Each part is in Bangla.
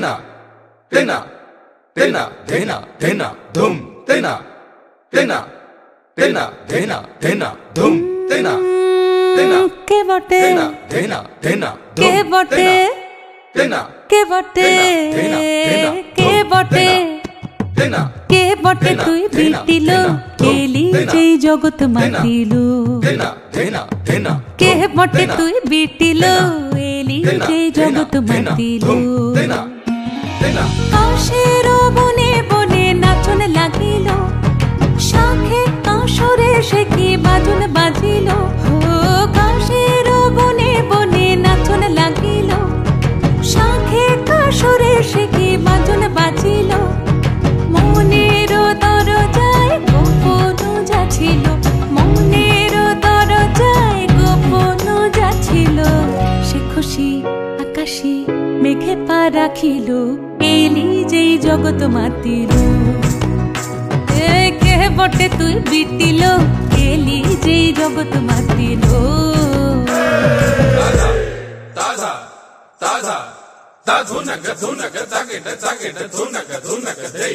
तेना तेना तेना तेना तेना धूम तेना तेना तेना तेना तेना धूम तेना तेना के बटे तेना तेना तेना के बटे तेना के बटे के बटे तेना के बटे तुई बिटिलो केली जेई जगत मातिलो तेना तेना तेना के बटे तुई बिटिलो एली जेई जगत मातिलो तेना तेना काशेर बने बने नाचन लागिलो शाखे काशरे से की बाजुन बाजिलो काशेर बने बने नाचन लागिलो शाखे काशरे से की बाजुन बाजिलो মনের দরজায় গোপন যাচ্ছিল মনের দরজায় গোপন যাচ্ছিল সে খুশি আকাশে মেঘে পা রাখিল এলি যেই জগৎ মাতিল কে বটে তুই বিটিল এলি যেই জগৎ মাতিল ताजा ताजा ता धुनक धुनक तागेट तागेट धुनक धुनक दे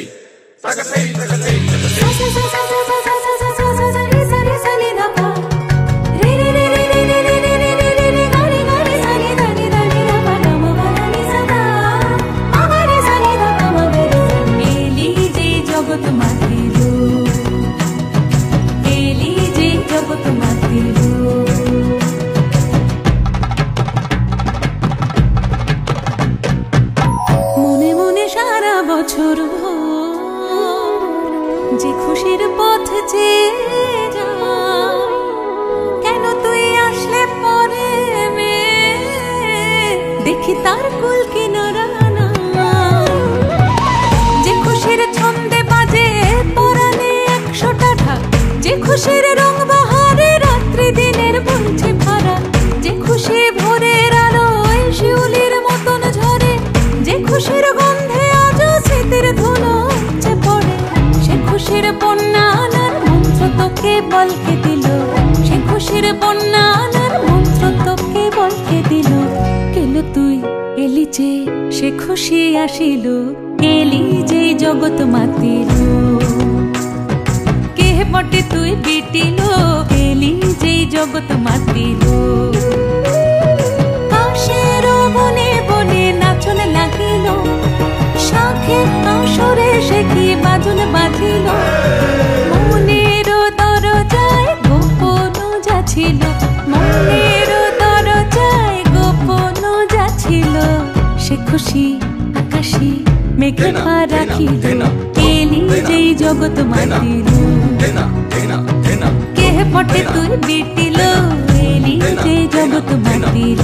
ताग दे ताग दे एली जे जगत मातिलो एली जे जगत मातिलो মনে মনে সারা বছর যে খুশির পথ চেয়ে যায় কেন তুই আসলে পরে দেখি তার কুল কিনারা যে খুশির ছন্দে বাজে পরানে 100টা ঢাক যে খুশির রং বাহারে রাত্রি দিনের বলছে ভাড়া যে খুশি ভোরের আলোয় শিউলির মতন ঝরে যে খুশির গন্ধে আজ স্মৃতির ধুলো উপচে পড়ে সে খুশির বন্যা আনার মন্ত্র তোকে বলকে দিল সে খুশির বন্যা আনার মন্ত্র তোকে বলকে দিল কেন তুই এলি যে সে খুশি আসিল এলি যে জগৎ মাতিল কে বটে তুই বিটিল এলি যে জগৎ মাতিল কাশের বনে বনে নাচন লাগিল শাখে কাশরে সে কি বাজুন বাজিল মনের দরজায় গোপন যাচ্ছিল মনের দরজায় গোপন যাচ্ছিল সে খুশি আকাশে মেঘে পা রাখিল এলি যেই জগৎ মাতিল কে বটে তুই বিটিল এলি যেই জগৎ মাতিল